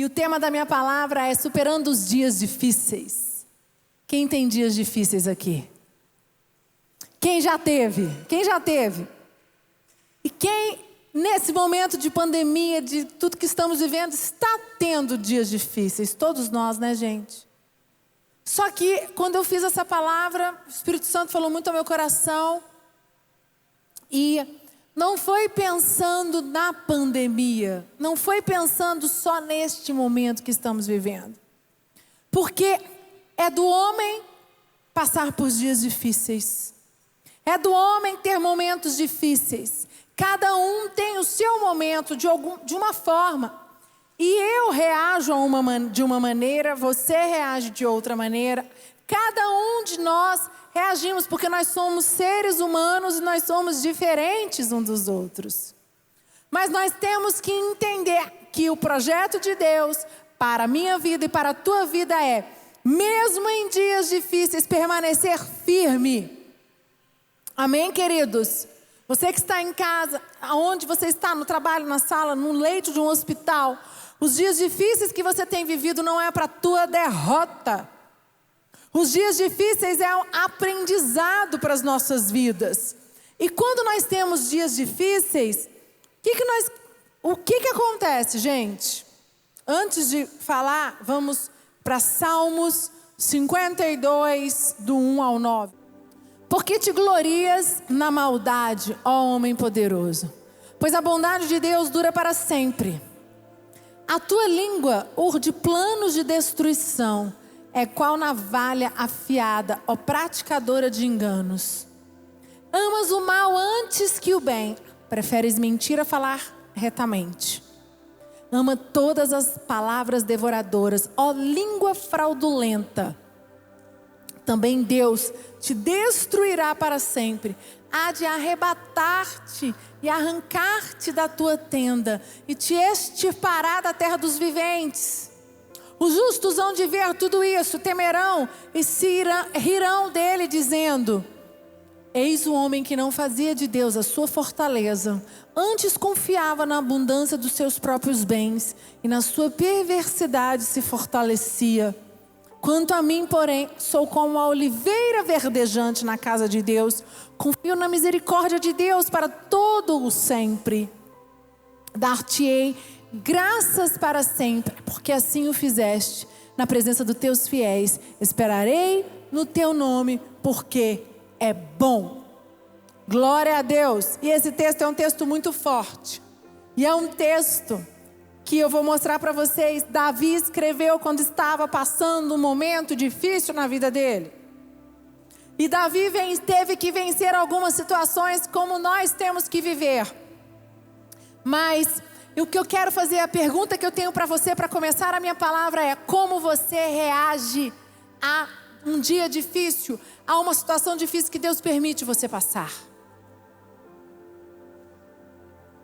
E o tema da minha palavra é superando os dias difíceis. Quem tem dias difíceis aqui? Quem já teve? Quem já teve? E quem, nesse momento de pandemia, de tudo que estamos vivendo, está tendo dias difíceis? Todos nós, né, gente? Só que, quando eu fiz essa palavra, o Espírito Santo falou muito ao meu coração. E não foi pensando na pandemia, não foi pensando só neste momento que estamos vivendo. Porque é do homem passar por dias difíceis. É do homem ter momentos difíceis. Cada um tem o seu momento de uma forma. E eu reajo de uma maneira, você reage de outra maneira. Cada um de nós reagimos porque nós somos seres humanos e nós somos diferentes uns dos outros. Mas nós temos que entender que o projeto de Deus para a minha vida e para a tua vida é, mesmo em dias difíceis, permanecer firme. Amém, queridos? Você que está em casa, aonde você está, no trabalho, na sala, no leito de um hospital, os dias difíceis que você tem vivido não é para a tua derrota. Os dias difíceis é um aprendizado para as nossas vidas. E quando nós temos dias difíceis, o que acontece, gente? Antes de falar, vamos para Salmos 52, do 1 ao 9. Porque te glorias na maldade, ó homem poderoso, pois a bondade de Deus dura para sempre. A tua língua urde planos de destruição, é qual navalha afiada, ó praticadora de enganos. Amas o mal antes que o bem, preferes mentir a falar retamente. Ama todas as palavras devoradoras, ó língua fraudulenta. Também Deus te destruirá para sempre. Há de arrebatar-te e arrancar-te da tua tenda e te extirpará da terra dos viventes. Os justos hão de ver tudo isso, temerão e se rirão dele, dizendo: eis o homem que não fazia de Deus a sua fortaleza, antes confiava na abundância dos seus próprios bens, e na sua perversidade se fortalecia. Quanto a mim, porém, sou como a oliveira verdejante na casa de Deus, confio na misericórdia de Deus para todo o sempre. Dar-te-ei graças para sempre, porque assim o fizeste, na presença dos teus fiéis. Esperarei no teu nome, porque é bom. Glória a Deus. E esse texto é um texto muito forte. E é um texto que eu vou mostrar para vocês. Davi escreveu quando estava passando um momento difícil na vida dele. E Davi teve que vencer algumas situações como nós temos que viver. Mas o que eu quero fazer, a pergunta que eu tenho para você para começar a minha palavra é: como você reage a um dia difícil, a uma situação difícil que Deus permite você passar?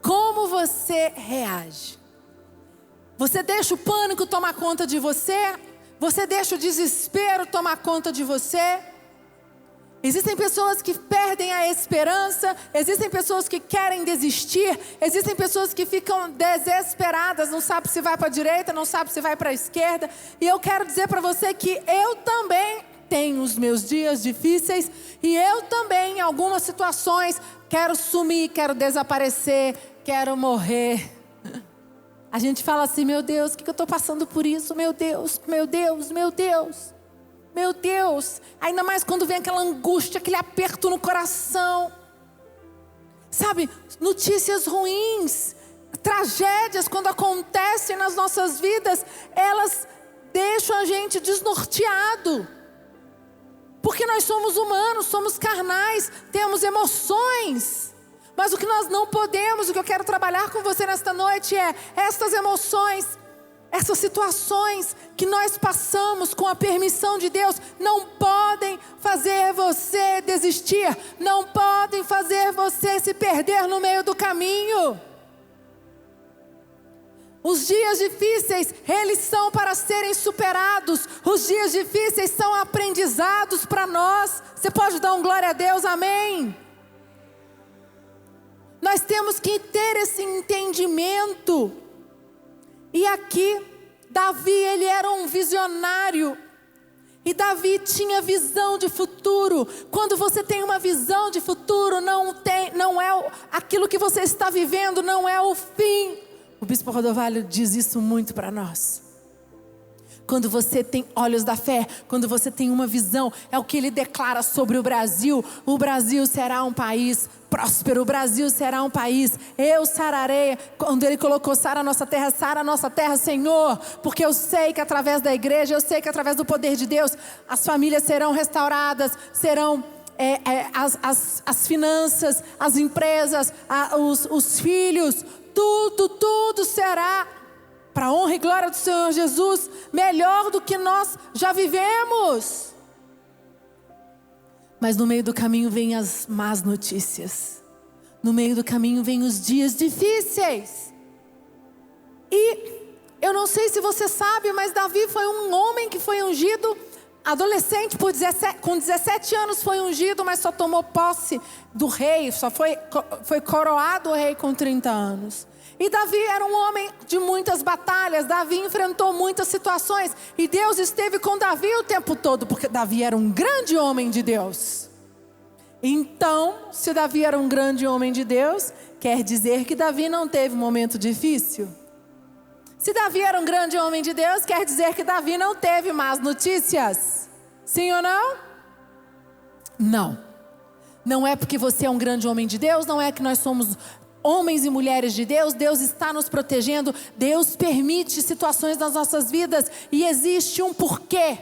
Como você reage? Você deixa o pânico tomar conta de você? Você deixa o desespero tomar conta de você? Existem pessoas que perdem a esperança, existem pessoas que querem desistir, existem pessoas que ficam desesperadas, não sabe se vai para a direita, não sabe se vai para a esquerda. E eu quero dizer para você que eu também tenho os meus dias difíceis, e eu também em algumas situações quero sumir, quero desaparecer, quero morrer. A gente fala assim: meu Deus, o que eu estou passando por isso? Meu Deus, meu Deus, meu Deus. Meu Deus, ainda mais quando vem aquela angústia, aquele aperto no coração. Sabe, notícias ruins, tragédias quando acontecem nas nossas vidas, elas deixam a gente desnorteado. Porque nós somos humanos, somos carnais, temos emoções. Mas o que nós não podemos, o que eu quero trabalhar com você nesta noite é estas emoções, essas situações que nós passamos com a permissão de Deus, não podem fazer você desistir, não podem fazer você se perder no meio do caminho. Os dias difíceis, eles são para serem superados. Os dias difíceis são aprendizados para nós. Você pode dar um glória a Deus, amém? Nós temos que ter esse entendimento. E aqui, Davi, ele era um visionário. E Davi tinha visão de futuro. Quando você tem uma visão de futuro, não é aquilo que você está vivendo, não é o fim. O bispo Rodovalho diz isso muito para nós. Quando você tem olhos da fé, quando você tem uma visão, é o que ele declara sobre o Brasil. O Brasil será um país próspero, o Brasil será um país, eu sararei. Quando ele colocou sara a nossa terra, Senhor. Porque eu sei que através da igreja, eu sei que através do poder de Deus, as famílias serão restauradas, serão as finanças, as empresas, os filhos, tudo será para a honra e glória do Senhor Jesus, melhor do que nós já vivemos. Mas no meio do caminho vem as más notícias. No meio do caminho vem os dias difíceis. E eu não sei se você sabe, mas Davi foi um homem que foi ungido, adolescente, com 17 anos foi ungido, mas só tomou posse do rei, só foi coroado o rei com 30 anos. E Davi era um homem de muitas batalhas, Davi enfrentou muitas situações, e Deus esteve com Davi o tempo todo, porque Davi era um grande homem de Deus. Então, se Davi era um grande homem de Deus, quer dizer que Davi não teve um momento difícil? Se Davi era um grande homem de Deus, quer dizer que Davi não teve más notícias? Sim ou não? Não. Não é porque você é um grande homem de Deus, não é que nós somos homens e mulheres de Deus, Deus está nos protegendo, Deus permite situações nas nossas vidas e existe um porquê.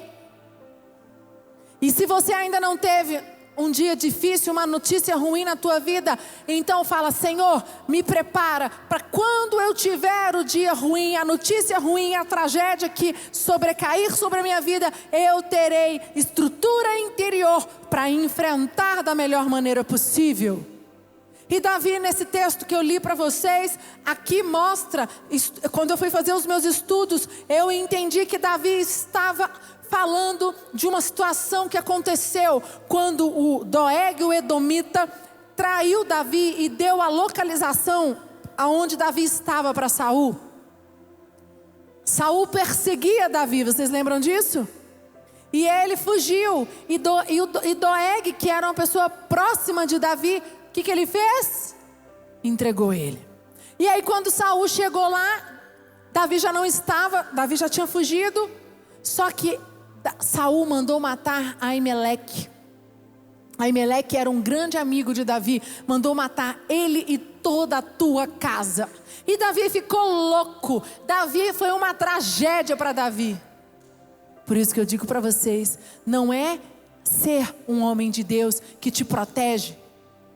E se você ainda não teve um dia difícil, uma notícia ruim na tua vida, então fala: Senhor, me prepara para quando eu tiver o dia ruim, a notícia ruim, a tragédia que sobrecair sobre a minha vida, eu terei estrutura interior para enfrentar da melhor maneira possível. E Davi, nesse texto que eu li para vocês, aqui mostra, quando eu fui fazer os meus estudos, eu entendi que Davi estava falando de uma situação que aconteceu quando o Doeg, o Edomita, traiu Davi e deu a localização aonde Davi estava para Saul. Saul perseguia Davi, vocês lembram disso? E ele fugiu, e Doeg, que era uma pessoa próxima de Davi, o que ele fez? Entregou ele. E aí quando Saul chegou lá, Davi já não estava, Davi já tinha fugido. Só que Saul mandou matar Aimeleque. Aimeleque era um grande amigo de Davi. Mandou matar ele e toda a tua casa. E Davi ficou louco. Davi foi uma tragédia para Davi. Por isso que eu digo para vocês, não é ser um homem de Deus que te protege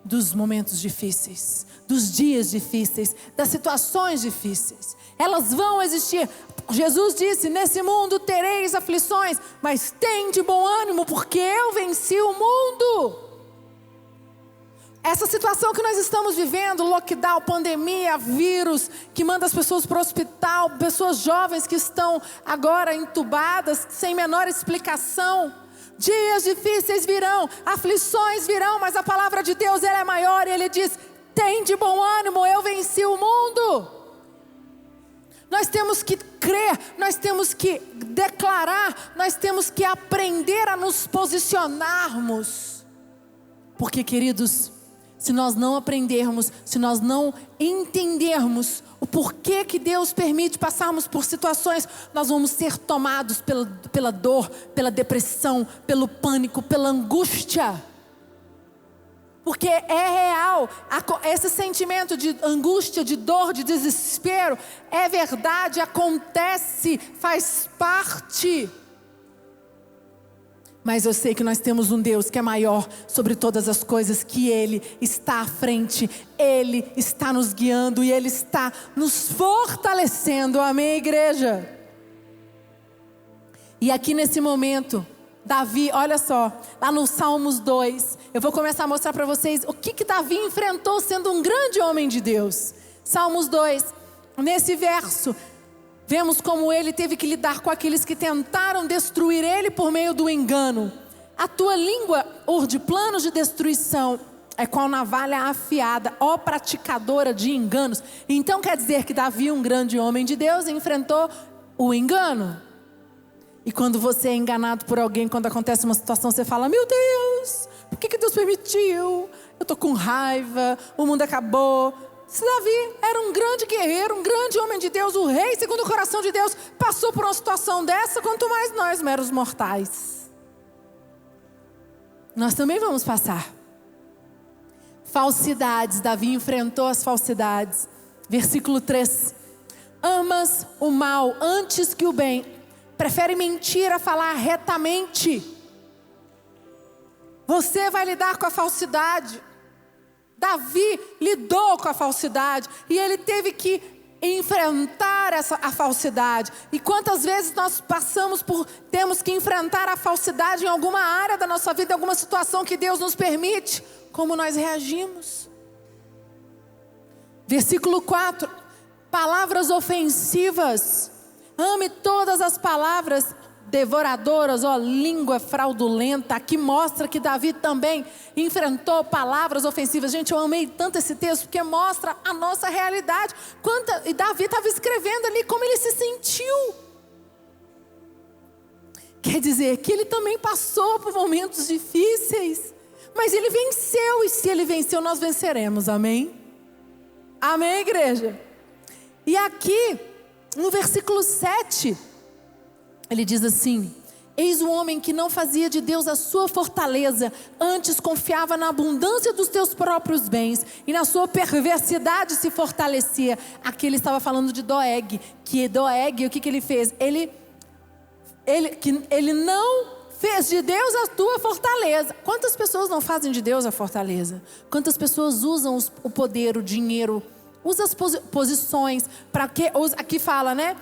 dos momentos difíceis, dos dias difíceis, das situações difíceis. Elas vão existir. Jesus disse: nesse mundo tereis aflições, mas tem de bom ânimo, porque eu venci o mundo. Essa situação que nós estamos vivendo, lockdown, pandemia, vírus, que manda as pessoas para o hospital, pessoas jovens que estão agora entubadas, sem menor explicação. Dias difíceis virão, aflições virão, mas a palavra de Deus, ela é maior, e Ele diz: tem de bom ânimo, eu venci o mundo. Nós temos que crer, nós temos que declarar, nós temos que aprender a nos posicionarmos. Porque, queridos, se nós não aprendermos, se nós não entendermos o porquê que Deus permite passarmos por situações, nós vamos ser tomados pela dor, pela depressão, pelo pânico, pela angústia. Porque é real, esse sentimento de angústia, de dor, de desespero, é verdade, acontece, faz parte. Mas eu sei que nós temos um Deus que é maior sobre todas as coisas, que Ele está à frente, Ele está nos guiando e Ele está nos fortalecendo. Amém, igreja? E aqui nesse momento, Davi, olha só, lá no Salmos 2, eu vou começar a mostrar para vocês o que Davi enfrentou sendo um grande homem de Deus. Salmos 2, nesse verso, vemos como ele teve que lidar com aqueles que tentaram destruir ele por meio do engano. A tua língua urde planos de destruição, é qual navalha afiada, ó praticadora de enganos. Então quer dizer que Davi, um grande homem de Deus, enfrentou o engano. E quando você é enganado por alguém, quando acontece uma situação, você fala: meu Deus, por que Deus permitiu? Eu estou com raiva, o mundo acabou. Se Davi era um grande guerreiro, um grande homem de Deus, o rei segundo o coração de Deus, passou por uma situação dessa, quanto mais nós, meros mortais. Nós também vamos passar. Falsidades, Davi enfrentou as falsidades. Versículo 3: amas o mal antes que o bem, prefere mentir a falar retamente. Você vai lidar com a falsidade. Davi lidou com a falsidade e ele teve que enfrentar a falsidade. E quantas vezes nós temos que enfrentar a falsidade em alguma área da nossa vida, em alguma situação que Deus nos permite, como nós reagimos. Versículo 4: palavras ofensivas. Ame todas as palavras devoradoras, língua fraudulenta. Aqui mostra que Davi também enfrentou palavras ofensivas. Gente, eu amei tanto esse texto, porque mostra a nossa realidade. E Davi estava escrevendo ali como ele se sentiu. Quer dizer que ele também passou por momentos difíceis, mas ele venceu, e se ele venceu, nós venceremos, amém? Amém, igreja? E aqui, no versículo 7, ele diz assim: eis o homem que não fazia de Deus a sua fortaleza, antes confiava na abundância dos teus próprios bens, e na sua perversidade se fortalecia. Aqui ele estava falando de Doeg, que Doeg, o que ele fez? Ele não fez de Deus a tua fortaleza. Quantas pessoas não fazem de Deus a fortaleza? Quantas pessoas usam o poder, o dinheiro, usam as posições, para que, aqui fala, né?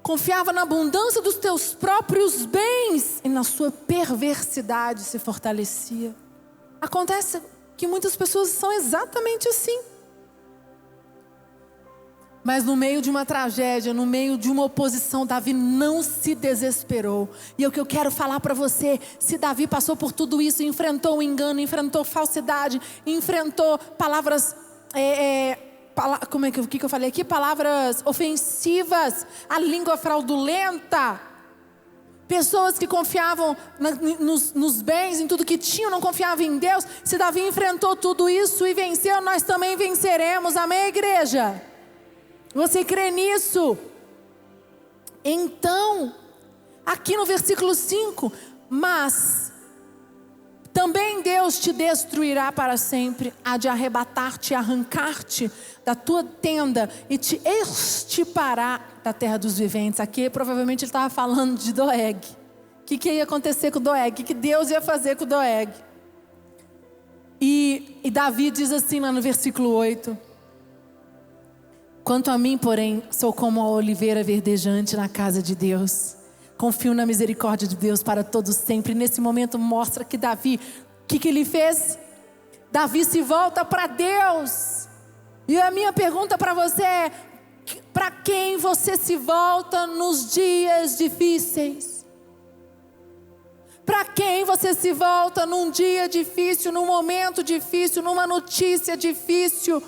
Confiava na abundância dos teus próprios bens, e na sua perversidade se fortalecia. Acontece que muitas pessoas são exatamente assim. Mas no meio de uma tragédia, no meio de uma oposição, Davi não se desesperou. E é o que eu quero falar para você: se Davi passou por tudo isso, enfrentou o engano, enfrentou falsidade, enfrentou palavras, o que eu falei aqui? Palavras ofensivas, a língua fraudulenta, pessoas que confiavam nos bens, em tudo que tinham, não confiavam em Deus. Se Davi enfrentou tudo isso e venceu, nós também venceremos, amém, igreja? Você crê nisso? Então, aqui no versículo 5, mas também Deus te destruirá para sempre, há de arrebatar-te e arrancar-te da tua tenda e te extirpará da terra dos viventes. Aqui provavelmente ele estava falando de Doeg. O que ia acontecer com Doeg? O que Deus ia fazer com Doeg? E Davi diz assim lá no versículo 8: quanto a mim, porém, sou como a oliveira verdejante na casa de Deus. Confio na misericórdia de Deus para todos sempre. Nesse momento mostra que Davi, o que ele fez? Davi se volta para Deus. E a minha pergunta para você é: para quem você se volta nos dias difíceis? Para quem você se volta num dia difícil, num momento difícil, numa notícia difícil?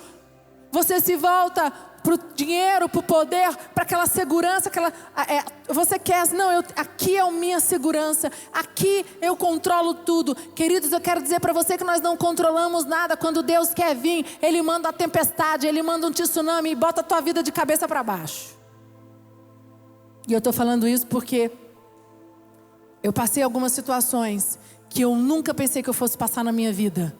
Você se volta para o dinheiro, para o poder, para aquela segurança, você quer, aqui é a minha segurança, aqui eu controlo tudo. Queridos, eu quero dizer para você que nós não controlamos nada. Quando Deus quer vir, Ele manda a tempestade, Ele manda um tsunami e bota a tua vida de cabeça para baixo. E eu estou falando isso porque eu passei algumas situações que eu nunca pensei que eu fosse passar na minha vida.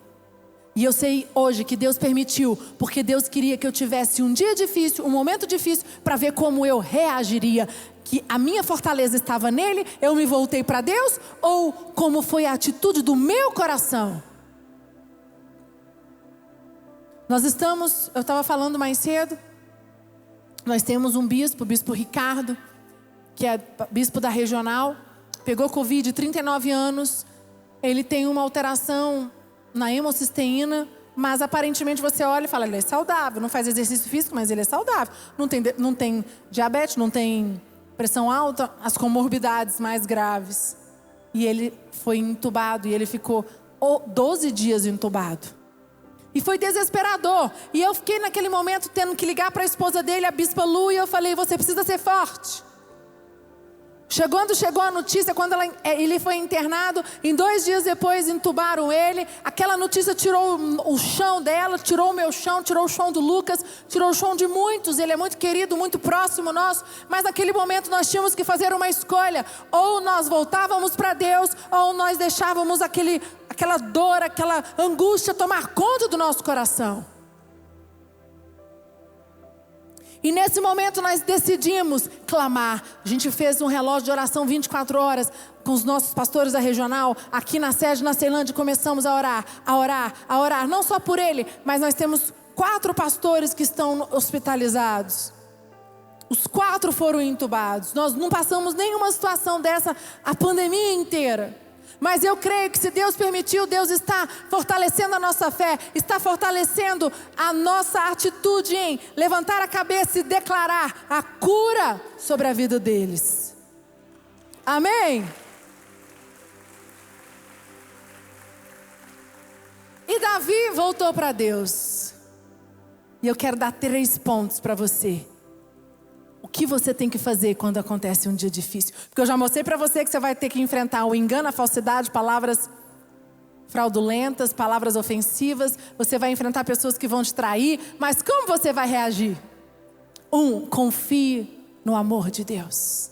E eu sei hoje que Deus permitiu, porque Deus queria que eu tivesse um dia difícil, um momento difícil, para ver como eu reagiria. Que a minha fortaleza estava nele, eu me voltei para Deus, ou como foi a atitude do meu coração. Eu estava falando mais cedo, nós temos um bispo, o bispo Ricardo, que é bispo da regional, pegou Covid, 39 anos, ele tem uma alteração na hemocisteína, mas aparentemente você olha e fala: ele é saudável, não faz exercício físico, mas ele é saudável. Não tem diabetes, não tem pressão alta, as comorbidades mais graves. E ele foi entubado, e ele ficou 12 dias entubado. E foi desesperador. E eu fiquei naquele momento tendo que ligar para a esposa dele, a Bispa Lu, e eu falei, você precisa ser forte. Quando chegou a notícia, quando ele foi internado, em 2 dias depois entubaram ele. Aquela notícia tirou o chão dela, tirou o meu chão, tirou o chão do Lucas, tirou o chão de muitos. Ele é muito querido, muito próximo nosso. Mas naquele momento nós tínhamos que fazer uma escolha. Ou nós voltávamos para Deus, ou nós deixávamos aquela dor, aquela angústia tomar conta do nosso coração. E nesse momento nós decidimos clamar. A gente fez um relógio de oração 24 horas com os nossos pastores da regional. Aqui na sede, na Ceilândia, começamos a orar. Não só por ele, mas nós temos 4 pastores que estão hospitalizados. Os 4 foram entubados. Nós não passamos nenhuma situação dessa a pandemia inteira. Mas eu creio que se Deus permitiu, Deus está fortalecendo a nossa fé, está fortalecendo a nossa atitude em levantar a cabeça e declarar a cura sobre a vida deles. Amém? E Davi voltou para Deus. E eu quero dar 3 pontos para você. O que você tem que fazer quando acontece um dia difícil? Porque eu já mostrei para você que você vai ter que enfrentar o engano, a falsidade, palavras fraudulentas, palavras ofensivas. Você vai enfrentar pessoas que vão te trair. Mas como você vai reagir? 1, confie no amor de Deus.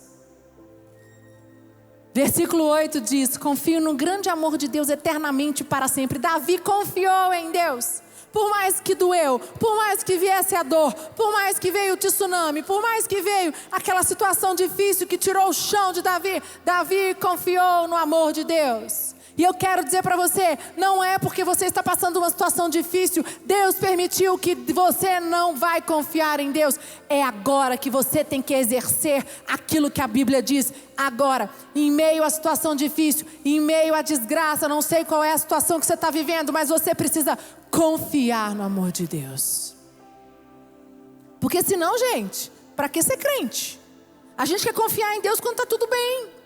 Versículo 8 diz, confio no grande amor de Deus eternamente para sempre. Davi confiou em Deus. Por mais que doeu, por mais que viesse a dor, por mais que veio o tsunami, por mais que veio aquela situação difícil que tirou o chão de Davi, Davi confiou no amor de Deus. E eu quero dizer para você, não é porque você está passando uma situação difícil, Deus permitiu que você não vai confiar em Deus. É agora que você tem que exercer aquilo que a Bíblia diz. Agora, em meio à situação difícil, em meio à desgraça, não sei qual é a situação que você está vivendo, mas você precisa confiar no amor de Deus. Porque senão, gente, para que ser crente? A gente quer confiar em Deus quando está tudo bem.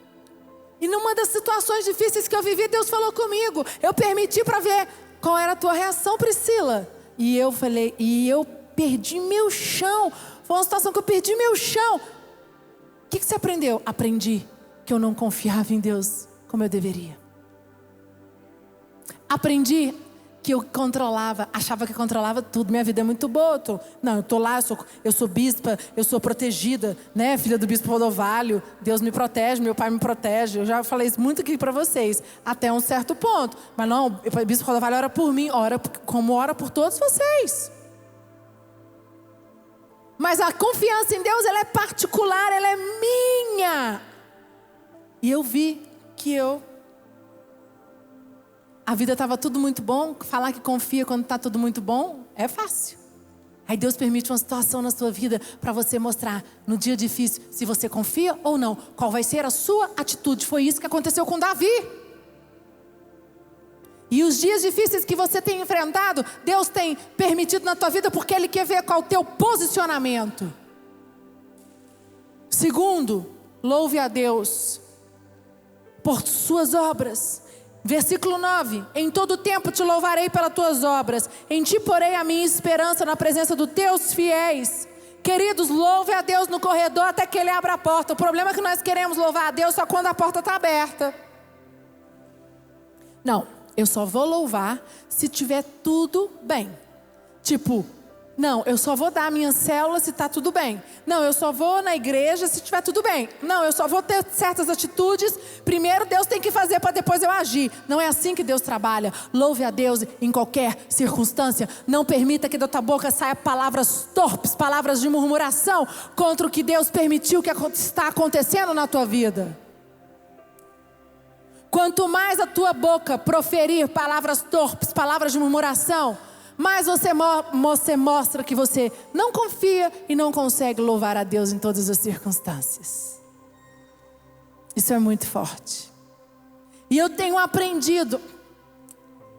E numa das situações difíceis que eu vivi, Deus falou comigo. Eu permiti para ver qual era a tua reação, Priscila. E eu falei, e eu perdi meu chão. Foi uma situação que eu perdi meu chão. O que você aprendeu? Aprendi que eu não confiava em Deus como eu deveria. Aprendi que eu controlava, achava que controlava tudo. Minha vida é muito boa. Eu estou lá, eu sou bispa, eu sou protegida, né? Filha do bispo Rodovalho. Deus me protege, meu pai me protege. Eu já falei isso muito aqui para vocês, até um certo ponto. Mas não, o bispo Rodovalho ora por mim, como ora por todos vocês. Mas a confiança em Deus, ela é particular, ela é minha. E eu vi que a vida estava tudo muito bom. Falar que confia quando está tudo muito bom é fácil. Aí Deus permite uma situação na sua vida para você mostrar no dia difícil se você confia ou não. Qual vai ser a sua atitude. Foi isso que aconteceu com Davi. E os dias difíceis que você tem enfrentado, Deus tem permitido na tua vida porque Ele quer ver qual é o teu posicionamento. Segundo, louve a Deus por suas obras. Versículo 9, em todo tempo te louvarei pelas tuas obras, em ti porei a minha esperança na presença dos teus fiéis. Queridos, louve a Deus no corredor até que Ele abra a porta. O problema é que nós queremos louvar a Deus só quando a porta está aberta. Não, eu só vou louvar se tiver tudo bem. Tipo, não, eu só vou dar a minha célula se está tudo bem. Não, eu só vou na igreja se estiver tudo bem. Não, eu só vou ter certas atitudes. Primeiro Deus tem que fazer para depois eu agir. Não é assim que Deus trabalha. Louve a Deus em qualquer circunstância. Não permita que da tua boca saia palavras torpes, palavras de murmuração contra o que Deus permitiu que está acontecendo na tua vida. Quanto mais a tua boca proferir palavras torpes, palavras de murmuração, mais você mostra que você não confia e não consegue louvar a Deus em todas as circunstâncias. Isso é muito forte. E eu tenho aprendido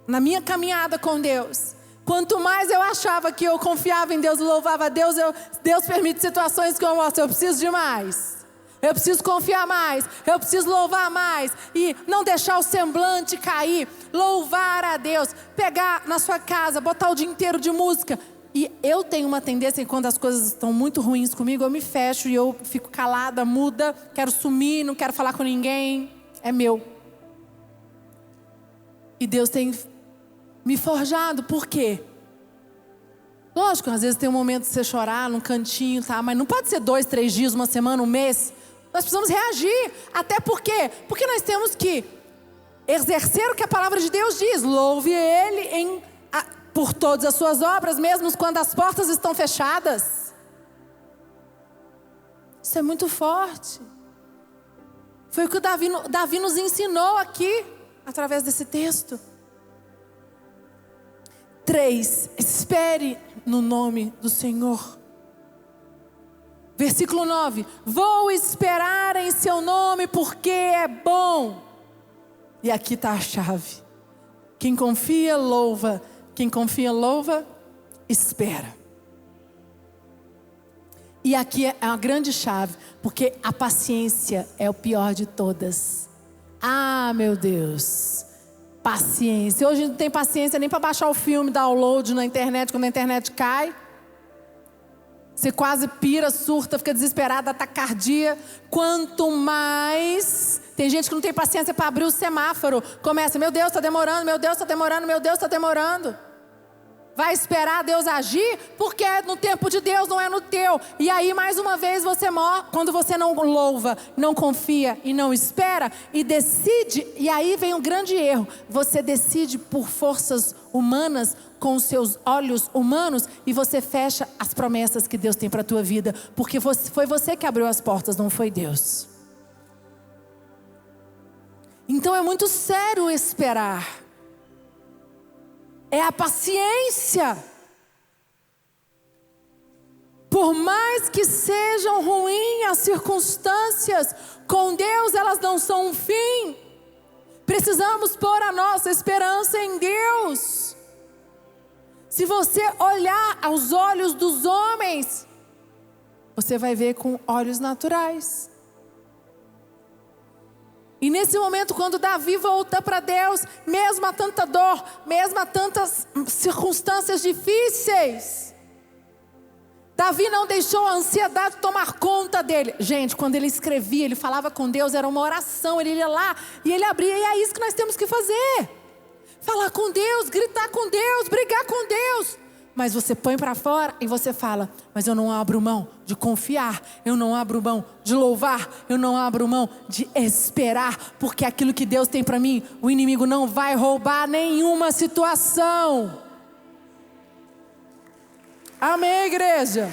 na minha caminhada com Deus. Quanto mais eu achava que eu confiava em Deus, louvava a Deus, Deus permite situações como essa. Eu preciso de mais. Eu preciso confiar mais, eu preciso louvar mais e não deixar o semblante cair. Louvar a Deus, pegar na sua casa, botar o dia inteiro de música. E eu tenho uma tendência, quando as coisas estão muito ruins comigo, eu me fecho e eu fico calada, muda, quero sumir, não quero falar com ninguém. É meu. E Deus tem me forjado, por quê? Lógico, às vezes tem um momento de você chorar num cantinho, tá? Mas não pode ser 2, 3 dias, uma semana, um mês. Nós precisamos reagir. Até por quê? Porque nós temos que exercer o que a palavra de Deus diz. Louve Ele por todas as suas obras, mesmo quando as portas estão fechadas. Isso é muito forte. Foi o que o Davi nos ensinou aqui, através desse texto. 3, espere no nome do Senhor. Versículo 9, vou esperar em seu nome porque é bom. E aqui está a chave. Quem confia, louva. Quem confia, louva, espera. E aqui é uma grande chave, porque a paciência é o pior de todas. Ah, meu Deus, paciência. Hoje não tem paciência nem para baixar o filme, download na internet, quando a internet cai. Você quase pira, surta, fica desesperada, taquicardia. Quanto mais... Tem gente que não tem paciência para abrir o semáforo. Começa, meu Deus, está demorando, meu Deus, está demorando, meu Deus, está demorando. Vai esperar Deus agir? Porque é no tempo de Deus, não é no teu. E aí, mais uma vez, você morre quando você não louva, não confia e não espera. E decide, e aí vem um grande erro. Você decide por forças humanas, com os seus olhos humanos, e você fecha as promessas que Deus tem para a tua vida. Porque foi você que abriu as portas, não foi Deus. Então é muito sério esperar. É a paciência. Por mais que sejam ruins as circunstâncias, com Deus elas não são um fim. Precisamos pôr a nossa esperança em Deus. Se você olhar aos olhos dos homens, você vai ver com olhos naturais. E nesse momento, quando Davi volta para Deus, mesmo a tanta dor, mesmo a tantas circunstâncias difíceis, Davi não deixou a ansiedade tomar conta dele. Gente, quando ele escrevia, ele falava com Deus, era uma oração, ele ia lá e ele abria, e é isso que nós temos que fazer. Falar com Deus, gritar com Deus, brigar com Deus. Mas você põe para fora e você fala, mas eu não abro mão de confiar, eu não abro mão de louvar, eu não abro mão de esperar, porque aquilo que Deus tem para mim, o inimigo não vai roubar nenhuma situação. Amém, igreja?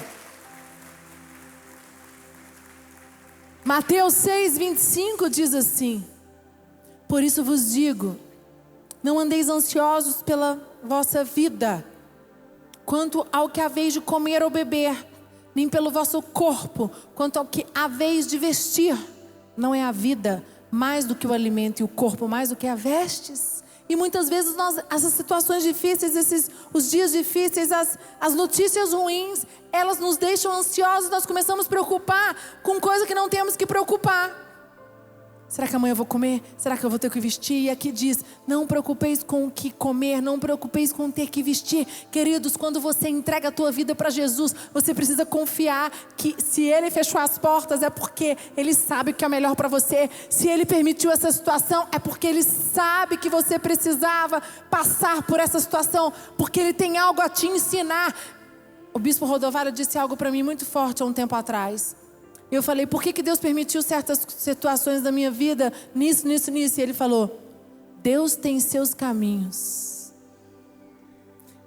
Mateus 6:25 diz assim: por isso vos digo, não andeis ansiosos pela vossa vida, quanto ao que haveis de comer ou beber, nem pelo vosso corpo, quanto ao que haveis de vestir. Não é a vida mais do que o alimento e o corpo mais do que as vestes? E muitas vezes essas situações difíceis, os dias difíceis, as notícias ruins, elas nos deixam ansiosos, nós começamos a preocupar com coisa que não temos que preocupar. Será que amanhã eu vou comer? Será que eu vou ter que vestir? E aqui diz, não preocupeis com o que comer, não preocupeis com ter que vestir. Queridos, quando você entrega a tua vida para Jesus, você precisa confiar que se Ele fechou as portas é porque Ele sabe o que é melhor para você. Se Ele permitiu essa situação é porque Ele sabe que você precisava passar por essa situação, porque Ele tem algo a te ensinar. O bispo Rodovalho disse algo para mim muito forte há um tempo atrás. Eu falei, por que Deus permitiu certas situações da minha vida, nisso. E Ele falou, Deus tem seus caminhos.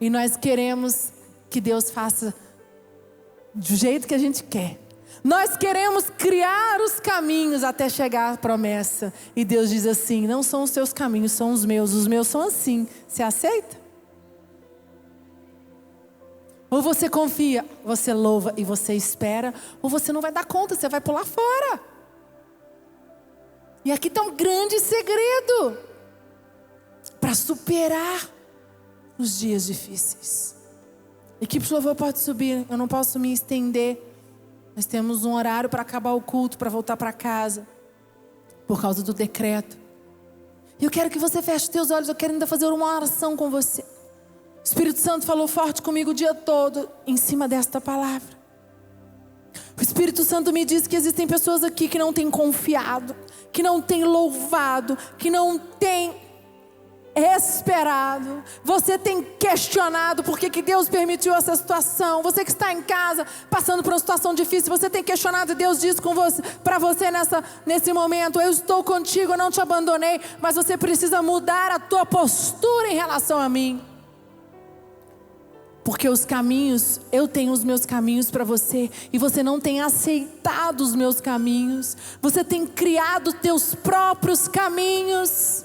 E nós queremos que Deus faça do jeito que a gente quer. Nós queremos criar os caminhos até chegar à promessa. E Deus diz assim, não são os seus caminhos, são os meus são assim. Você aceita? Ou você confia, você louva e você espera, ou você não vai dar conta, você vai pular fora. E aqui está um grande segredo para superar os dias difíceis. Equipe de louvor pode subir, eu não posso me estender. Nós temos um horário para acabar o culto, para voltar para casa, por causa do decreto. E eu quero que você feche os teus olhos, eu quero ainda fazer uma oração com você. O Espírito Santo falou forte comigo o dia todo, em cima desta palavra. O Espírito Santo me disse que existem pessoas aqui que não têm confiado, que não têm louvado, que não têm esperado. Você tem questionado por que Deus permitiu essa situação. Você que está em casa passando por uma situação difícil, você tem questionado e Deus diz para você nesse momento: eu estou contigo, eu não te abandonei. Mas você precisa mudar a tua postura em relação a mim. Porque os caminhos, eu tenho os meus caminhos para você, e você não tem aceitado os meus caminhos. Você tem criado teus próprios caminhos.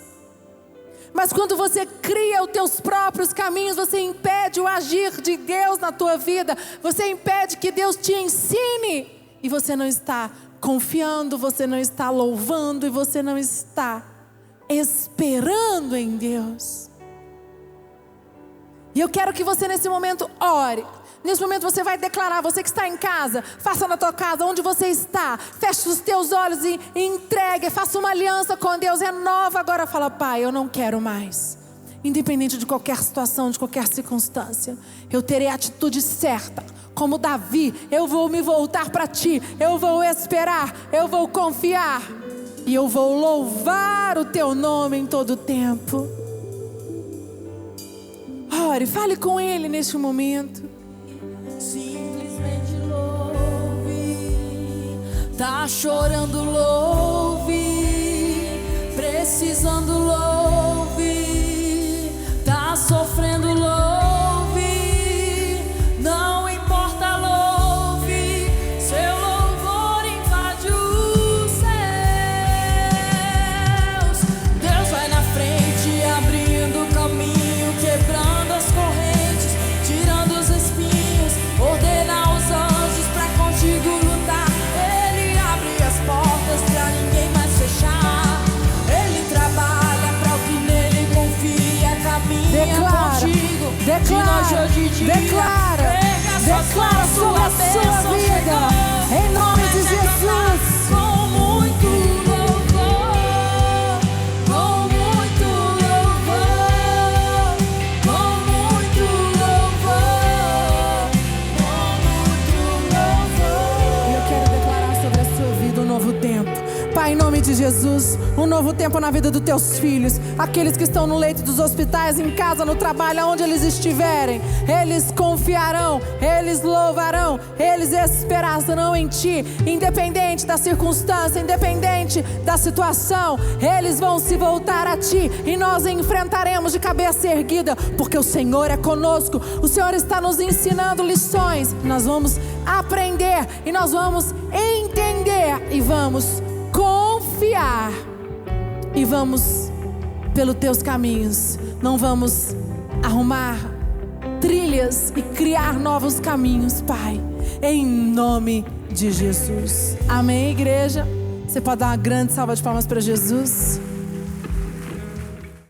Mas quando você cria os teus próprios caminhos, você impede o agir de Deus na tua vida. Você impede que Deus te ensine. E você não está confiando, você não está louvando, e você não está esperando em Deus. E eu quero que você nesse momento ore. Nesse momento você vai declarar, você que está em casa, faça na tua casa, onde você está, feche os teus olhos e entregue, faça uma aliança com Deus, renova agora, fala: Pai, eu não quero mais. Independente de qualquer situação, de qualquer circunstância, eu terei a atitude certa. Como Davi, eu vou me voltar para Ti, eu vou esperar, eu vou confiar, e eu vou louvar o Teu nome em todo o tempo. Ore, fale com Ele neste momento. Simplesmente louve. Tá chorando, louve. Precisando, louve. Tá sofrendo, louve. Não importa, louve. Seu louvor invade os céus. Deus vai na frente, abrindo o caminho, quebrando as correntes, tirando os espinhos, ordena aos anjos pra contigo lutar. Ele abre as portas pra ninguém mais fechar. Ele trabalha pra o que nele confia, caminha contigo. Declara sobre a sua vida, em nome de Jesus. Com muito louvor, com muito louvor, com muito louvor, com muito louvor. E eu quero declarar sobre a sua vida um novo tempo. Pai, em nome de Jesus, um novo tempo na vida dos teus filhos. Aqueles que estão no leito dos hospitais, em casa, no trabalho, aonde eles estiverem, eles confiarão, eles louvarão, eles esperarão em Ti. Independente da circunstância, independente da situação, eles vão se voltar a Ti, e nós enfrentaremos de cabeça erguida, porque o Senhor é conosco. O Senhor está nos ensinando lições. Nós vamos aprender, e nós vamos entender, e vamos confiar, e vamos pelos Teus caminhos. Não vamos arrumar trilhas e criar novos caminhos, Pai, em nome de Jesus. Amém, igreja? Você pode dar uma grande salva de palmas para Jesus?